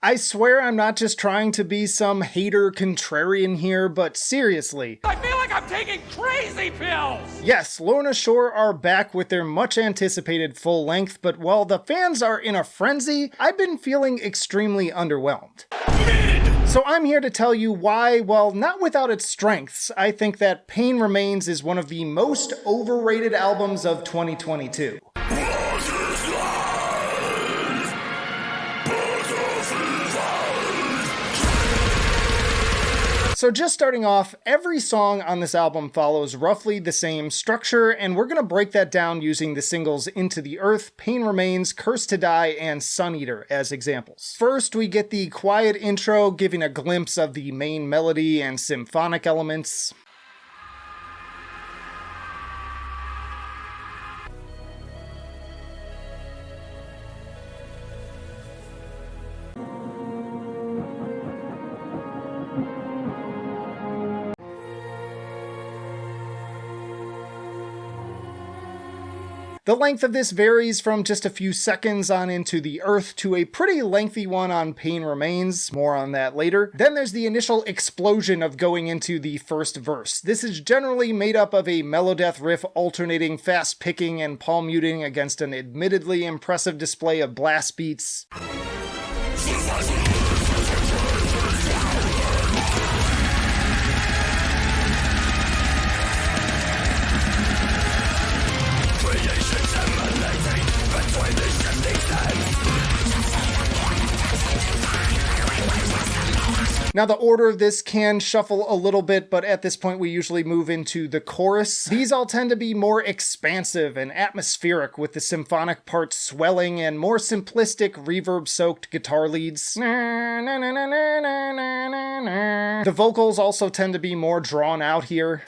I swear I'm not just trying to be some hater contrarian here, but seriously. I feel like I'm taking crazy pills! Yes, Lorna Shore are back with their much anticipated full length, but while the fans are in a frenzy, I've been feeling extremely underwhelmed. So I'm here to tell you why, while not without its strengths, I think that Pain Remains is one of the most overrated albums of 2022. So just starting off, every song on this album follows roughly the same structure, and we're gonna break that down using the singles Into the Earth, Pain Remains, Curse to Die, and Sun Eater as examples. First, we get the quiet intro, giving a glimpse of the main melody and symphonic elements. The length of this varies from just a few seconds on Into the Earth to a pretty lengthy one on Pain Remains, more on that later. Then there's the initial explosion of going into the first verse. This is generally made up of a melodeath riff alternating fast picking and palm muting against an admittedly impressive display of blast beats. Now the order of this can shuffle a little bit, but at this point we usually move into the chorus. These all tend to be more expansive and atmospheric, with the symphonic parts swelling and more simplistic reverb-soaked guitar leads. The vocals also tend to be more drawn out here.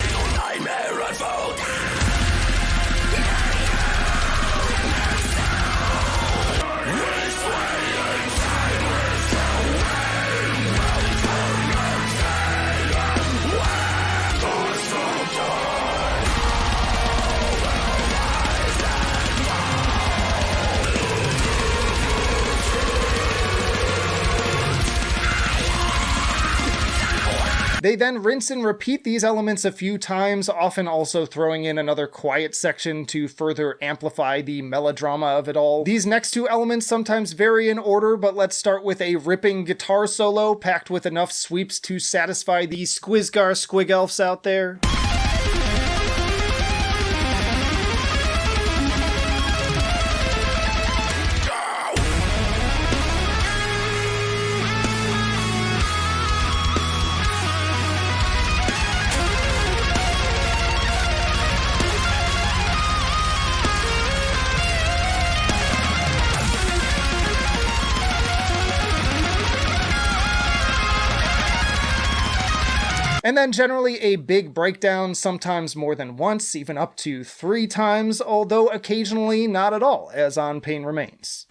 They then rinse and repeat these elements a few times, often also throwing in another quiet section to further amplify the melodrama of it all. These next two elements sometimes vary in order, but let's start with a ripping guitar solo packed with enough sweeps to satisfy the Squizgar squig elves out there. And then generally a big breakdown, sometimes more than once, even up to 3 times, although occasionally not at all, as on Pain Remains.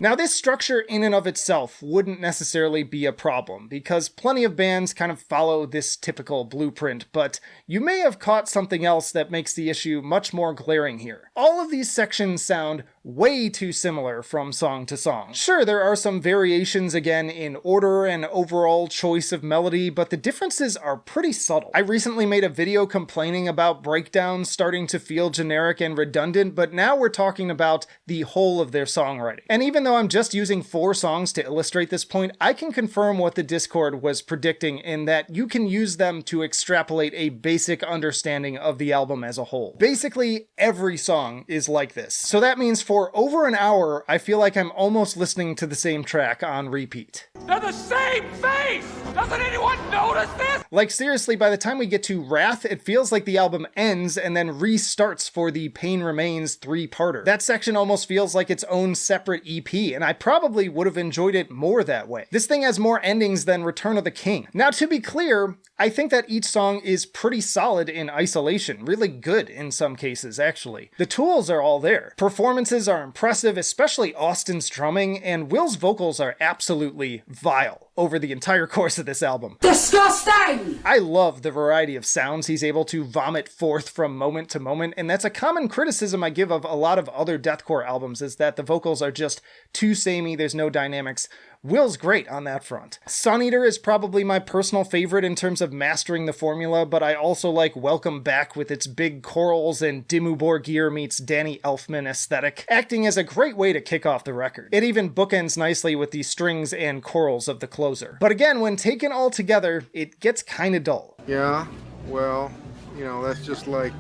Now this structure in and of itself wouldn't necessarily be a problem, because plenty of bands kind of follow this typical blueprint, but you may have caught something else that makes the issue much more glaring here. All of these sections sound way too similar from song to song. Sure, there are some variations again in order and overall choice of melody, but the differences are pretty subtle. I recently made a video complaining about breakdowns starting to feel generic and redundant, but now we're talking about the whole of their songwriting. And even though I'm just using 4 songs to illustrate this point, I can confirm what the Discord was predicting in that you can use them to extrapolate a basic understanding of the album as a whole. Basically, every song is like this. So that means for over an hour, I feel like I'm almost listening to the same track on repeat. They're the same face! Doesn't anyone notice this? Like seriously, by the time we get to Wrath, it feels like the album ends and then restarts for the Pain Remains 3-parter. That section almost feels like its own separate EP, and I probably would have enjoyed it more that way. This thing has more endings than Return of the King. Now, to be clear, I think that each song is pretty solid in isolation, really good in some cases, actually. The tools are all there. Performances performances are impressive, especially Austin's drumming, and Will's vocals are absolutely vile over the entire course of this album. Disgusting! I love the variety of sounds he's able to vomit forth from moment to moment, and that's a common criticism I give of a lot of other deathcore albums, is that the vocals are just too samey, there's no dynamics. Will's great on that front. Sun Eater is probably my personal favorite in terms of mastering the formula, but I also like Welcome Back with its big chorals and Dimmu Borgir meets Danny Elfman aesthetic, acting as a great way to kick off the record. It even bookends nicely with the strings and chorals of the closer. But again, when taken all together, it gets kinda dull. Yeah, well, you know, that's just like,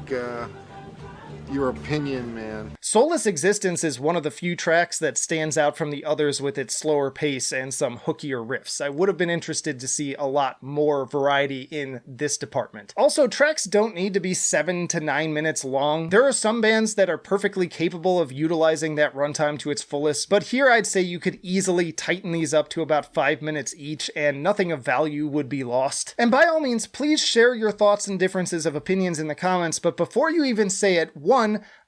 your opinion, man. Soulless Existence is one of the few tracks that stands out from the others with its slower pace and some hookier riffs. I would have been interested to see a lot more variety in this department. Also, tracks don't need to be 7 to 9 minutes long. There are some bands that are perfectly capable of utilizing that runtime to its fullest, but here I'd say you could easily tighten these up to about 5 minutes each and nothing of value would be lost. And by all means, please share your thoughts and differences of opinions in the comments, but before you even say it,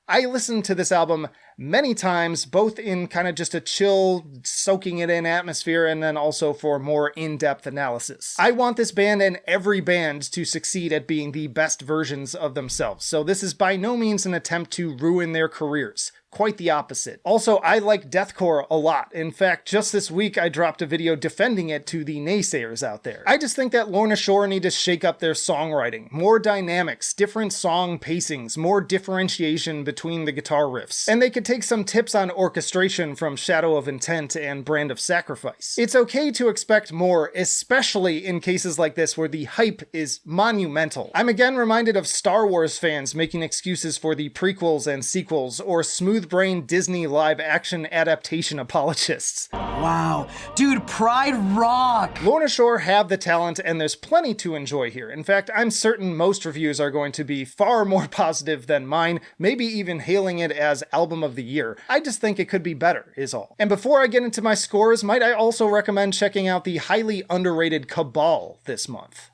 I listened to this album many times, both in kind of just a chill, soaking it in atmosphere, and then also for more in-depth analysis. I want this band and every band to succeed at being the best versions of themselves, so this is by no means an attempt to ruin their careers. Quite the opposite. Also, I like deathcore a lot. In fact, just this week I dropped a video defending it to the naysayers out there. I just think that Lorna Shore need to shake up their songwriting. More dynamics, different song pacings, more differentiation between the guitar riffs. And they could take some tips on orchestration from Shadow of Intent and Brand of Sacrifice. It's okay to expect more, especially in cases like this where the hype is monumental. I'm again reminded of Star Wars fans making excuses for the prequels and sequels, or smooth-brained Disney live-action adaptation apologists. Wow, dude, Pride rock! Lorna Shore have the talent, and there's plenty to enjoy here. In fact, I'm certain most reviews are going to be far more positive than mine, maybe even hailing it as Album of the Year. I just think it could be better, is all. And before I get into my scores, might I also recommend checking out the highly underrated Cabal this month.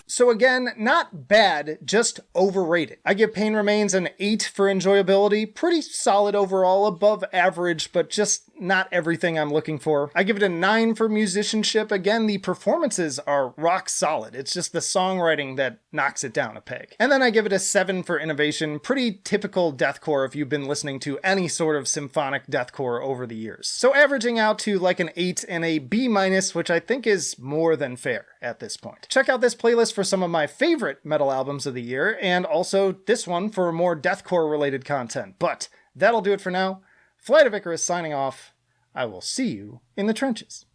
So again, not bad, just overrated. I give Pain Remains an 8 for enjoyability, pretty solid overall, above average, but just not everything I'm looking for. I give it a 9 for musicianship. Again, the performances are rock solid. It's just the songwriting that knocks it down a peg. And then I give it a 7 for innovation, pretty typical deathcore if you've been listening to any sort of symphonic deathcore over the years. So averaging out to like an 8 and a B-, which I think is more than fair at this point. Check out this playlist for some of my favorite metal albums of the year, and also this one for more deathcore related content. But that'll do it for now. Flight of Icarus signing off. I will see you in the trenches.